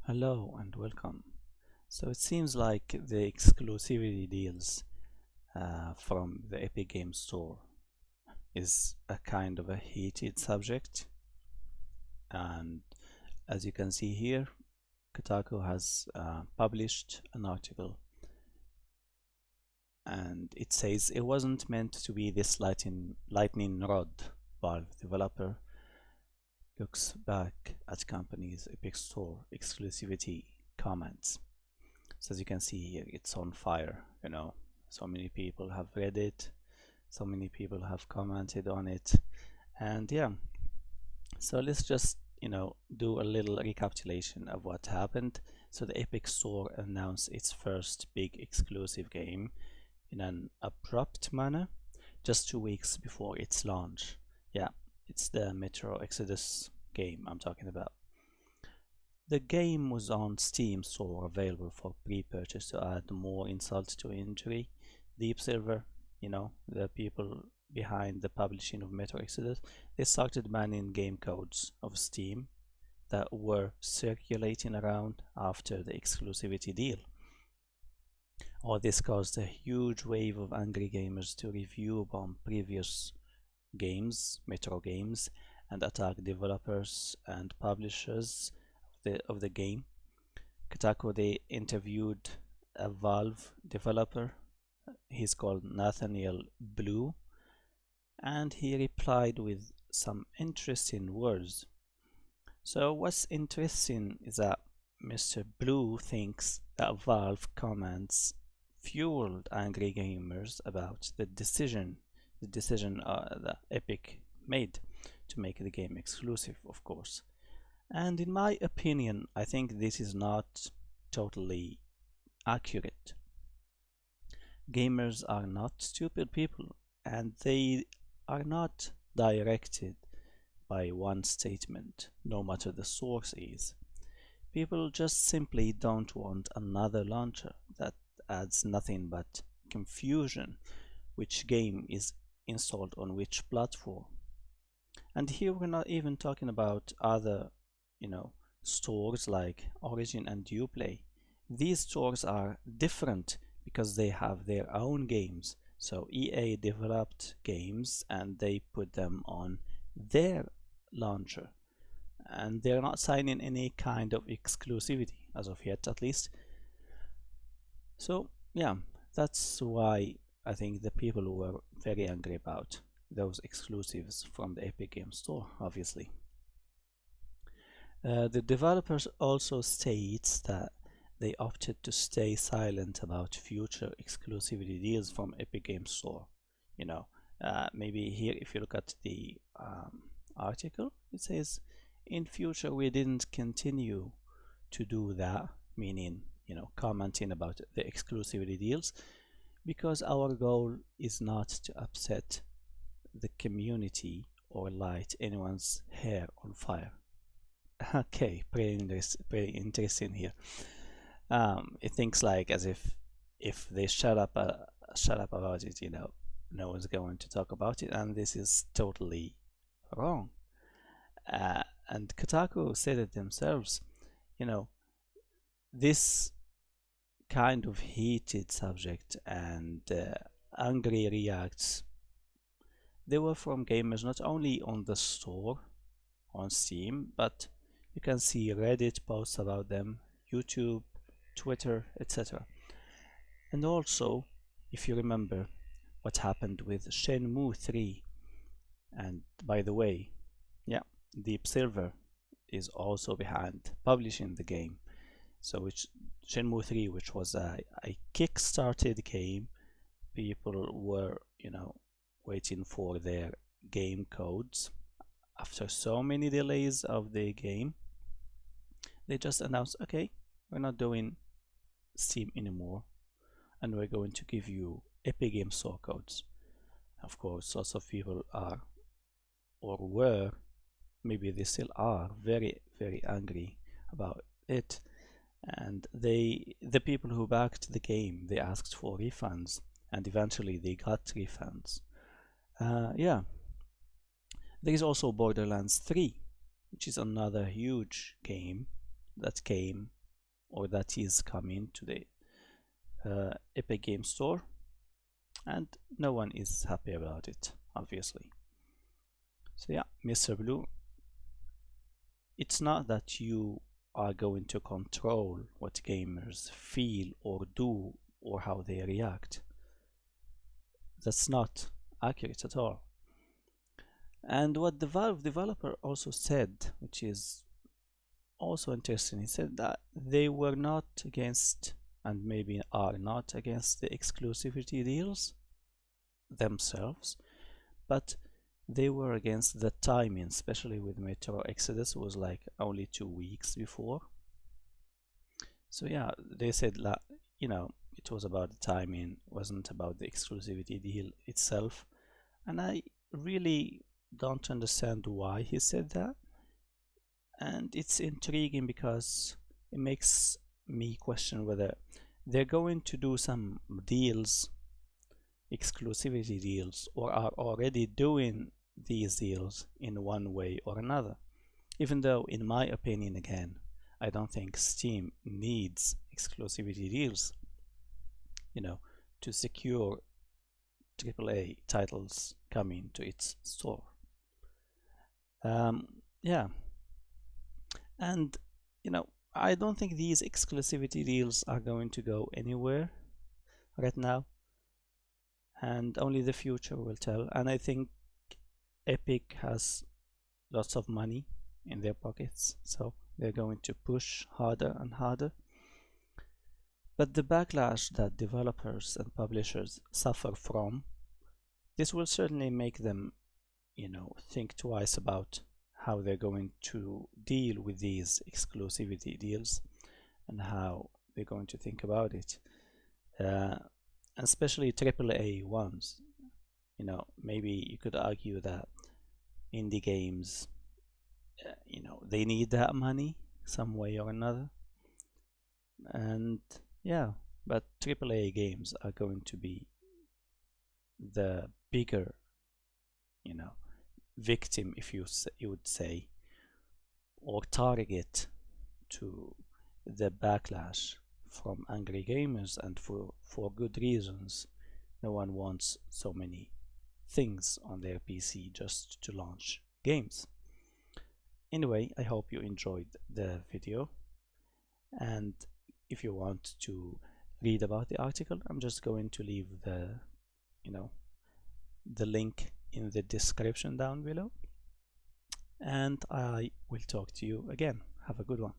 Hello and welcome. So it seems like the exclusivity deals from the Epic Games Store is a kind of a heated subject, and as you can see here, Kotaku has published an article, and it says it wasn't meant to be this lightning rod. Valve developer looks back at company's Epic Store exclusivity comments. So as you can see here, it's on fire, so many people have read it, so many people have commented on it, and yeah, so let's just do a little recapitulation of what happened. So the Epic Store announced its first big exclusive game in an abrupt manner just 2 weeks before its launch. Yeah, it's the Metro Exodus game I'm talking about. The game was on Steam Store, available for pre-purchase to add more insult to injury. Deep Silver, the people behind the publishing of Metro Exodus, they started banning game codes of Steam that were circulating around after the exclusivity deal. All this caused a huge wave of angry gamers to review bomb previous games, Metro games, and attack developers and publishers of the game. Kotaku, they interviewed a Valve developer. He's called Nathaniel Blue, and he replied with some interesting words. So what's interesting is that Mr. Blue thinks that Valve comments fueled angry gamers about the decision that Epic made to make the game exclusive, of course. And in my opinion, I think this is not totally accurate. Gamers are not stupid people, and they are not directed by one statement, no matter the source is. People just simply don't want another launcher that adds nothing but confusion, which game is installed on which platform. And here we're not even talking about other stores like Origin and Uplay. These stores are different because they have their own games. So EA developed games and they put them on their launcher, and they're not signing any kind of exclusivity as of yet, at least. So yeah, that's why I think the people were very angry about those exclusives from the Epic Games Store, obviously. The developers also states that they opted to stay silent about future exclusivity deals from Epic Games Store. Maybe here, if you look at the article, it says, in future we didn't continue to do that, meaning, commenting about the exclusivity deals, because our goal is not to upset the community or light anyone's hair on fire. Okay, pretty interesting here. It thinks like as if they shut up about it, no one's going to talk about it, and this is totally wrong. And Kotaku said it themselves. This kind of heated subject and angry reacts, they were from gamers not only on the store on Steam, but you can see Reddit posts about them, YouTube, Twitter, etc. And also, if you remember what happened with Shenmue 3, and by the way, yeah, Deep Silver is also behind publishing the game. So which Shenmue 3, which was a kick-started game, people were, waiting for their game codes. After so many delays of the game, they just announced, okay, we're not doing Steam anymore, and we're going to give you Epic Games Store codes. Of course, lots of people are, or were, maybe they still are, very, very angry about it. And the people who backed the game, they asked for refunds, and eventually they got refunds. Yeah, there is also Borderlands 3, which is another huge game that came or that is coming to the Epic Game Store, and no one is happy about it, obviously. So yeah, Mr. Blue, it's not that you are going to control what gamers feel or do or how they react. That's not accurate at all. And what the Valve developer also said, which is also interesting, he said that they were not against, and maybe are not against, the exclusivity deals themselves, but they were against the timing, especially with Metro Exodus. It was like only 2 weeks before. So yeah, they said that, you know, it was about the timing, wasn't about the exclusivity deal itself. And I really don't understand why he said that. And it's intriguing because it makes me question whether they're going to do some deals, exclusivity deals, or are already doing these deals in one way or another. Even though, in my opinion, again, I don't think Steam needs exclusivity deals, you know, to secure AAA titles coming to its store. Yeah, and you know, I don't think these exclusivity deals are going to go anywhere right now, and only the future will tell. And I think Epic has lots of money in their pockets, so they're going to push harder and harder. But the backlash that developers and publishers suffer from, this will certainly make them, you know, think twice about how they're going to deal with these exclusivity deals and how they're going to think about it. And especially AAA ones, you know, maybe you could argue that indie games, you know, they need that money some way or another. And yeah, but AAA games are going to be the bigger, you know, victim, if you would say, or target to the backlash from angry gamers, and for good reasons. No one wants so many things on their PC just to launch games. Anyway, I hope you enjoyed the video, and if you want to read about the article, I'm just going to leave the, you know, the link in the description down below, and I will talk to you again. Have a good one.